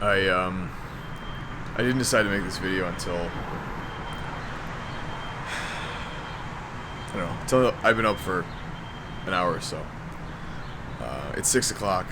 I I didn't decide to make this video until I don't know until I've been up for an hour or so. It's 6 o'clock,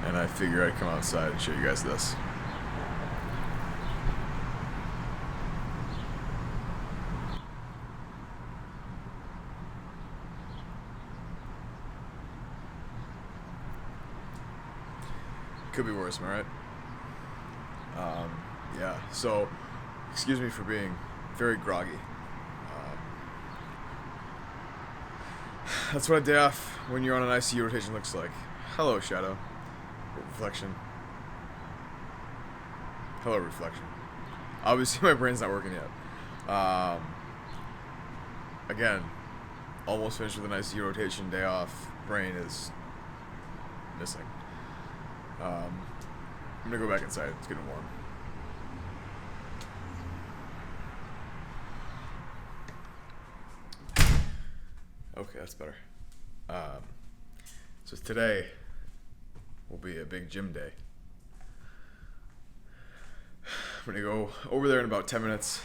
and I figure I'd come outside and show you guys this. Could be worse, am I right? Yeah. So, excuse me for being very groggy. That's what a day off when you're on an ICU rotation looks like. Hello, shadow. Reflection. Hello, reflection. Obviously, my brain's not working yet. Again, almost finished with an ICU rotation, day off. Brain is missing. I'm gonna go back inside. It's getting warm. Okay, that's better. So today will be a big gym day. I'm gonna go over there in about 10 minutes,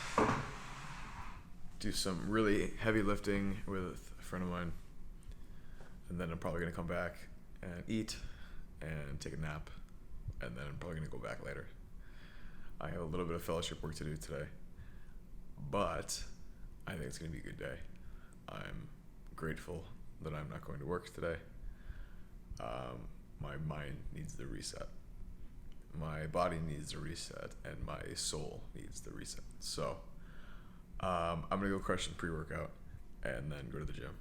do some really heavy lifting with a friend of mine, and then I'm probably gonna come back and eat and take a nap, and then I'm probably gonna go back later. I have a little bit of fellowship work to do today, but I think it's gonna be a good day. I'm grateful that I'm not going to work today. My mind needs the reset. My body needs the reset, and my soul needs the reset. So I'm gonna go crush some pre-workout and then go to the gym.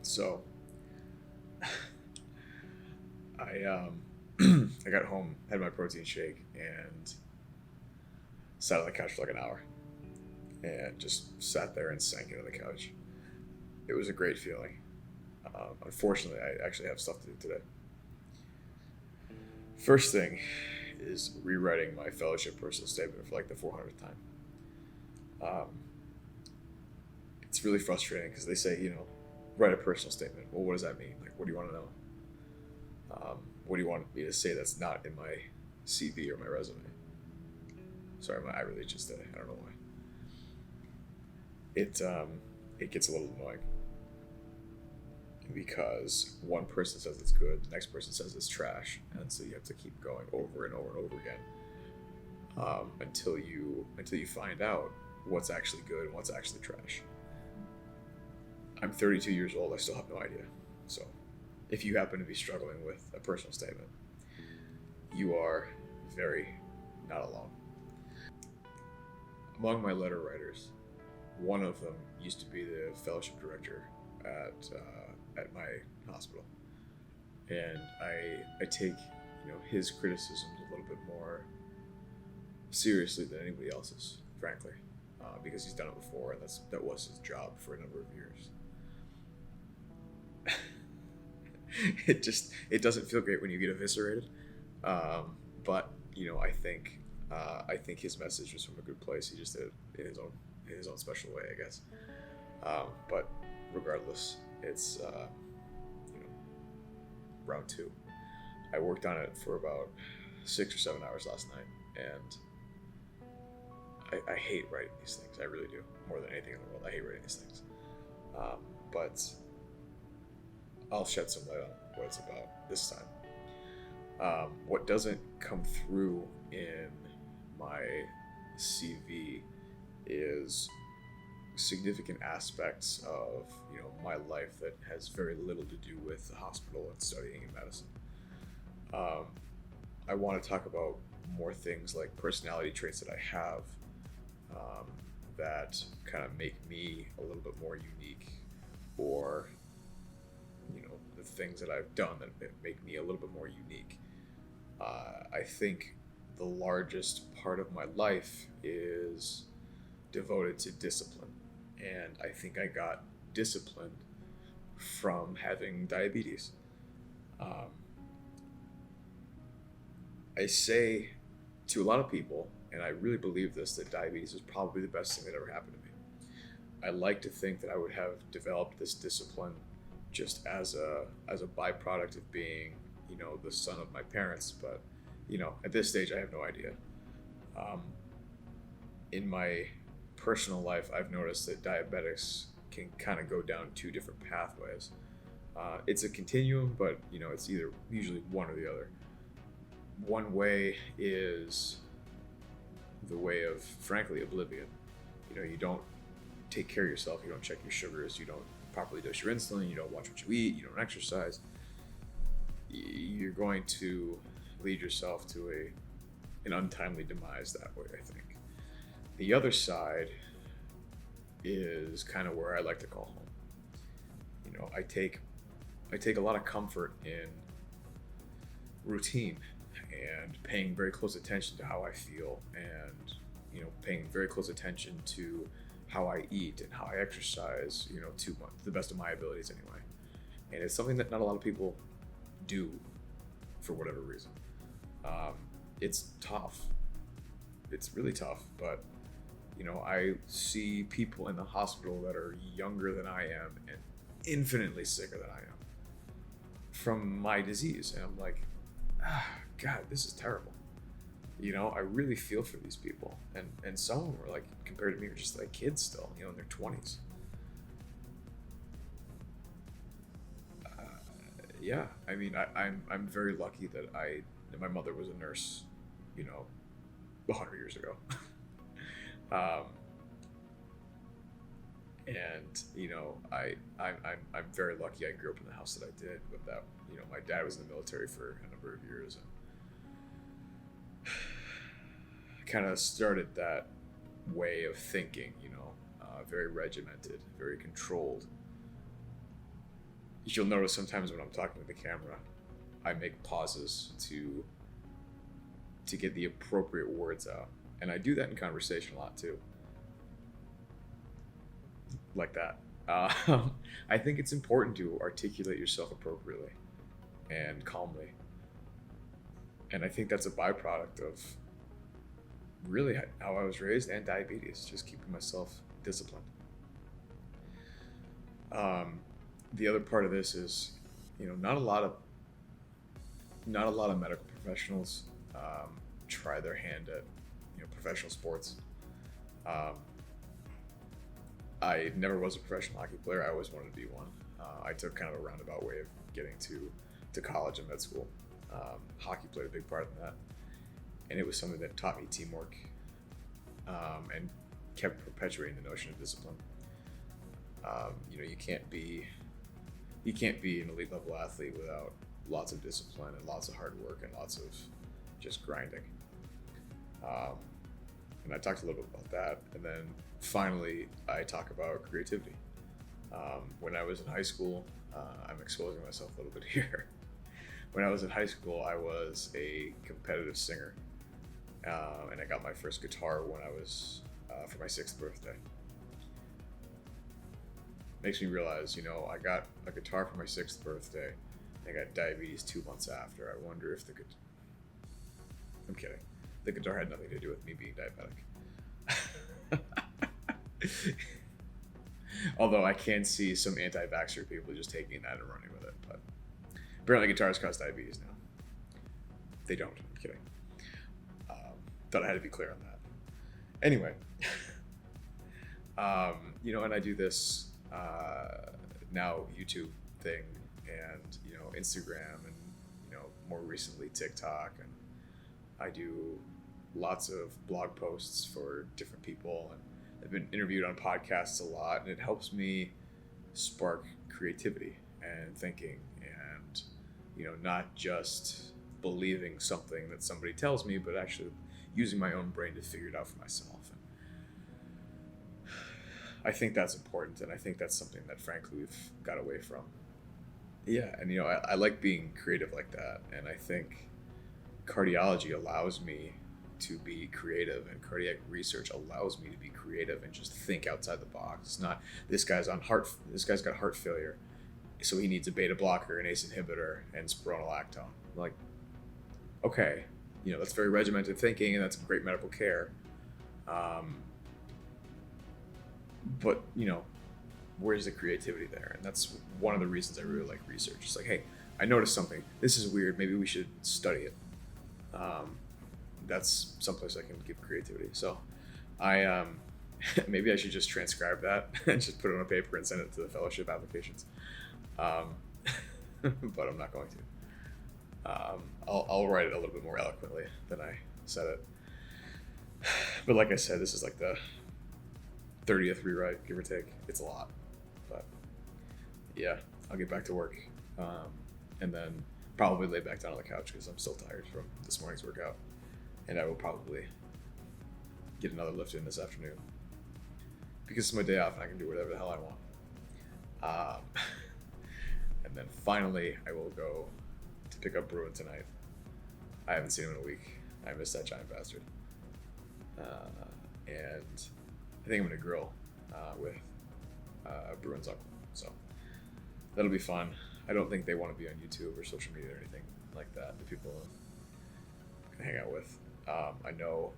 So I I got home, had my protein shake, and sat on the couch for like an hour and just sat there and sank into the couch. It was a great feeling. Unfortunately, I actually have stuff to do today. First thing is rewriting my fellowship personal statement for like the 400th time. It's really frustrating because they say, write a personal statement. Well, what does that mean? Like, what do you want to know? What do you want me to say that's not in my CV or my resume? Sorry, my eye really itches today. I don't know why. It gets a little annoying because one person says it's good, the next person says it's trash, and so you have to keep going over and over and over again until you find out what's actually good and what's actually trash. I'm 32 years old. I still have no idea. So, if you happen to be struggling with a personal statement, you are very not alone. Among my letter writers, one of them used to be the fellowship director at my hospital, and I take his criticisms a little bit more seriously than anybody else's, frankly, because he's done it before, and that was his job for a number of years. It doesn't feel great when you get eviscerated, but I think his message was from a good place. He just did it in his own special way, I guess. But regardless, it's round two. I worked on it for about 6 or 7 hours last night, and I hate writing these things. I really do, more than anything in the world. I hate writing these things. But I'll shed some light on what it's about this time. What doesn't come through in my CV is significant aspects of my life that has very little to do with the hospital and studying in medicine. I want to talk about more things like personality traits that I have that kind of make me a little bit more unique, or the things that I've done that make me a little bit more unique. I think the largest part of my life is devoted to discipline, and I think I got disciplined from having diabetes. I say to a lot of people, and I really believe this, that diabetes is probably the best thing that ever happened to me. I like to think that I would have developed this discipline just as a byproduct of being, the son of my parents. But, at this stage, I have no idea. In my personal life, I've noticed that diabetics can kind of go down two different pathways. It's a continuum, but it's either usually one or the other. One way is the way of, frankly, oblivion. You don't take care of yourself. You don't check your sugars. You don't properly dose your insulin. You don't watch what you eat. You don't exercise. You're going to lead yourself to an untimely demise that way, I think. The other side is kind of where I like to call home. I take a lot of comfort in routine and paying very close attention to how I feel, and paying very close attention to how I eat and how I exercise, to the best of my abilities anyway. And it's something that not a lot of people do for whatever reason. It's tough. It's really tough, but I see people in the hospital that are younger than I am and infinitely sicker than I am from my disease. And I'm like, God, this is terrible. I really feel for these people. And some of them are like, compared to me, are just like kids still, in their 20s. Yeah, I mean, I'm very lucky that my mother was a nurse, 100 years ago. I'm very lucky I grew up in the house that I did, but that, my dad was in the military for a number of years, and kind of started that way of thinking, very regimented, very controlled. You'll notice sometimes when I'm talking to the camera, I make pauses to get the appropriate words out. And I do that in conversation a lot too. Like that. I think it's important to articulate yourself appropriately and calmly. And I think that's a byproduct of really how I was raised and diabetes, just keeping myself disciplined. The other part of this is, not a lot of medical professionals try their hand at professional sports. I never was a professional hockey player. I always wanted to be one. I took kind of a roundabout way of getting to college and med school. Hockey played a big part in that, and it was something that taught me teamwork and kept perpetuating the notion of discipline. You can't be an elite level athlete without lots of discipline and lots of hard work and lots of just grinding. And I talked a little bit about that. And then finally, I talk about creativity. When I was in high school, I'm exposing myself a little bit here. When I was in high school, I was a competitive singer. And I got my first guitar when I was, for my 6th birthday. Makes me realize, I got a guitar for my 6th birthday. I got diabetes 2 months after. I wonder if I'm kidding. The guitar had nothing to do with me being diabetic. Although I can see some anti-vaxxer people just taking that and running with it. But apparently guitars cause diabetes now. They don't. I'm kidding. Thought I had to be clear on that. Anyway. And I do this now YouTube thing, and Instagram, and more recently TikTok, and I do lots of blog posts for different people, and I've been interviewed on podcasts a lot, and it helps me spark creativity and thinking, and not just believing something that somebody tells me, but actually using my own brain to figure it out for myself. I think that's important, and I think that's something that, frankly, we've got away from. Yeah, and I like being creative like that, and I think cardiology allows me to be creative, and cardiac research allows me to be creative and just think outside the box. It's not, this guy's got heart failure, so he needs a beta blocker, an ACE inhibitor, and spironolactone. Like, okay, that's very regimented thinking, and that's great medical care. But where's the creativity there? And that's one of the reasons I really like research. It's like, hey, I noticed something. This is weird. Maybe we should study it. That's someplace I can give creativity. So I maybe I should just transcribe that and just put it on a paper and send it to the fellowship applications. But I'm not going to. I'll write it a little bit more eloquently than I said it. But like I said, this is like the 30th rewrite, give or take. It's a lot. But yeah, I'll get back to work. And then probably lay back down on the couch because I'm still tired from this morning's workout. And I will probably get another lift in this afternoon because it's my day off and I can do whatever the hell I want. And then finally, I will go to pick up Bruin tonight. I haven't seen him in a week. I miss that giant bastard. And I think I'm gonna grill with Bruin's uncle. So that'll be fun. I don't think they want to be on YouTube or social media or anything like that. The people I can hang out with. I know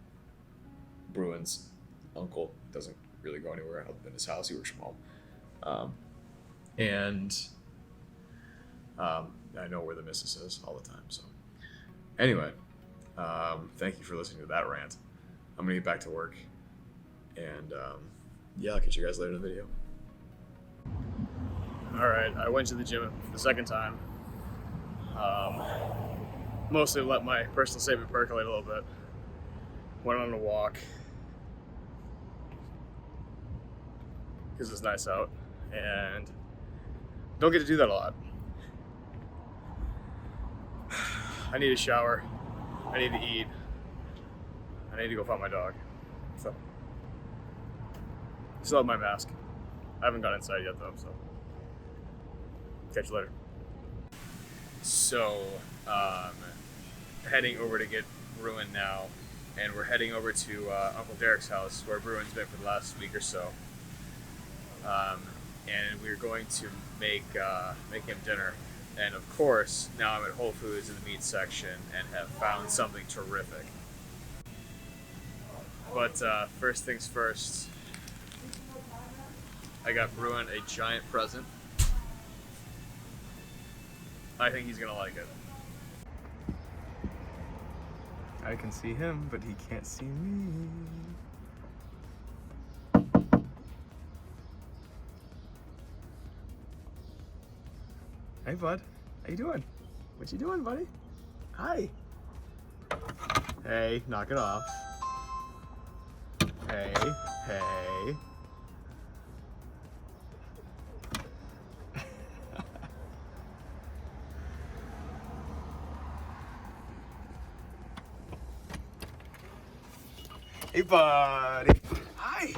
Bruin's uncle doesn't really go anywhere other than his house. He works from home. And I know where the missus is all the time. So anyway, thank you for listening to that rant. I'm going to get back to work. And yeah, I'll catch you guys later in the video. Alright, I went to the gym for the second time. Mostly let my personal statement percolate a little bit. Went on a walk because it's nice out and don't get to do that a lot. I need a shower, I need to eat, I need to go find my dog. So, still have my mask. I haven't gone inside yet though, so catch you later. So, heading over to get Bruin now, and we're heading over to Uncle Derek's house where Bruin's been for the last week or so. And we're going to make him dinner. And of course, now I'm at Whole Foods in the meat section and have found something terrific. But first things first, I got Bruin a giant present. I think he's gonna like it. I can see him, but he can't see me. Hey, bud. How you doing? What you doing, buddy? Hi. Hey, knock it off. Hey, hey. Hey, buddy. Hi.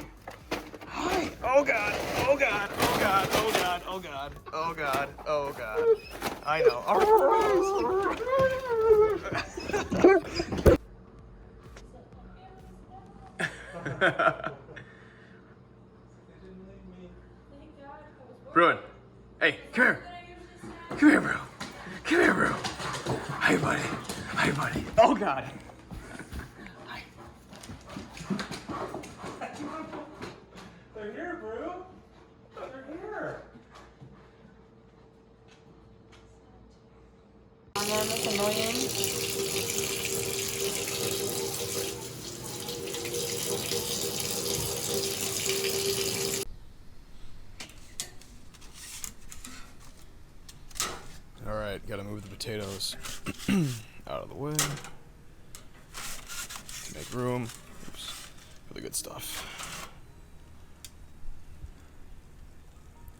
Hi. Oh, God. Oh, God. Oh, God. Oh, God. Oh, God. Oh, God. Oh, God. I know. Bruin. Hey, come here. Come here, bro. Come here, bro. Hi, buddy. Hi, buddy. Oh, God. They're here, bro. They're here. On them, it's annoying. All right, gotta move the potatoes out of the way. Make room. Oops, for the good stuff.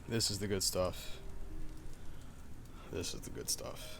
This is the good stuff. This is the good stuff.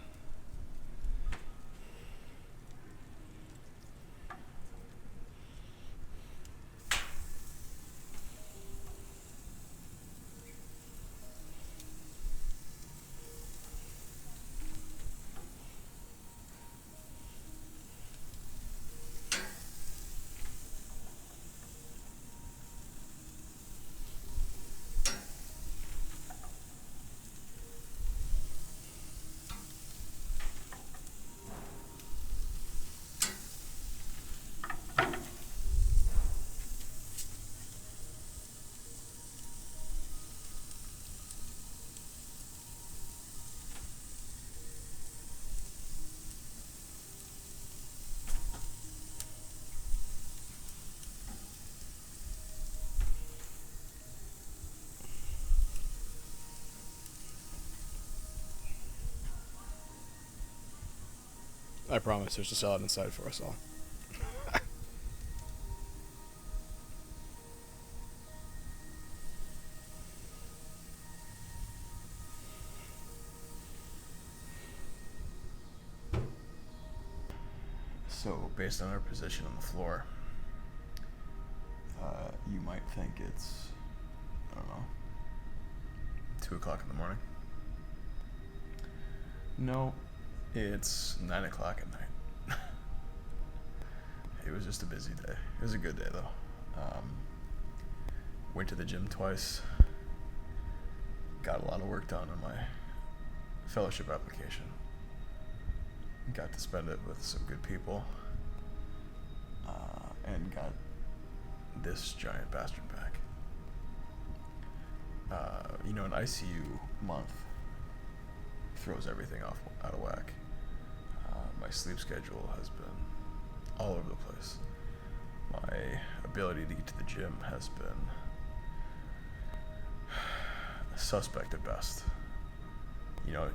I promise there's a salad inside for us all. So, based on our position on the floor, you might think it's, I don't know, 2 o'clock in the morning. No, it's 9 o'clock at night. It was just a busy day. It was a good day, though. Went to the gym twice. Got a lot of work done on my fellowship application. Got to spend it with some good people. And got this giant bastard back. An ICU month throws everything out of whack. My sleep schedule has been all over the place. My ability to get to the gym has been suspect at best.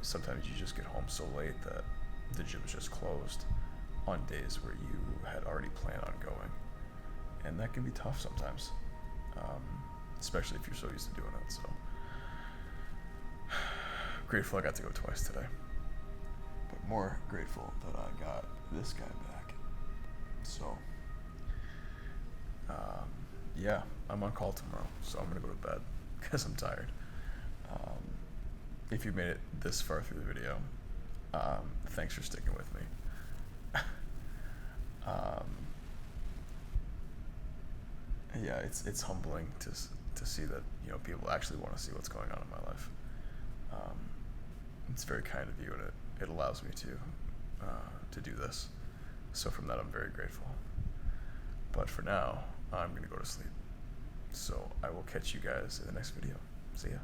Sometimes you just get home so late that the gym's just closed on days where you had already planned on going. And that can be tough sometimes, especially if you're so used to doing it. So grateful I got to go twice today, but more grateful that I got this guy back. So yeah, I'm on call tomorrow, so I'm gonna go to bed because I'm tired. If you made it this far through the video, thanks for sticking with me. Yeah, it's humbling to see that people actually want to see what's going on in my life. It's very kind of you, and it allows me to do this. So from that, I'm very grateful. But for now, I'm gonna go to sleep. So I will catch you guys in the next video. See ya.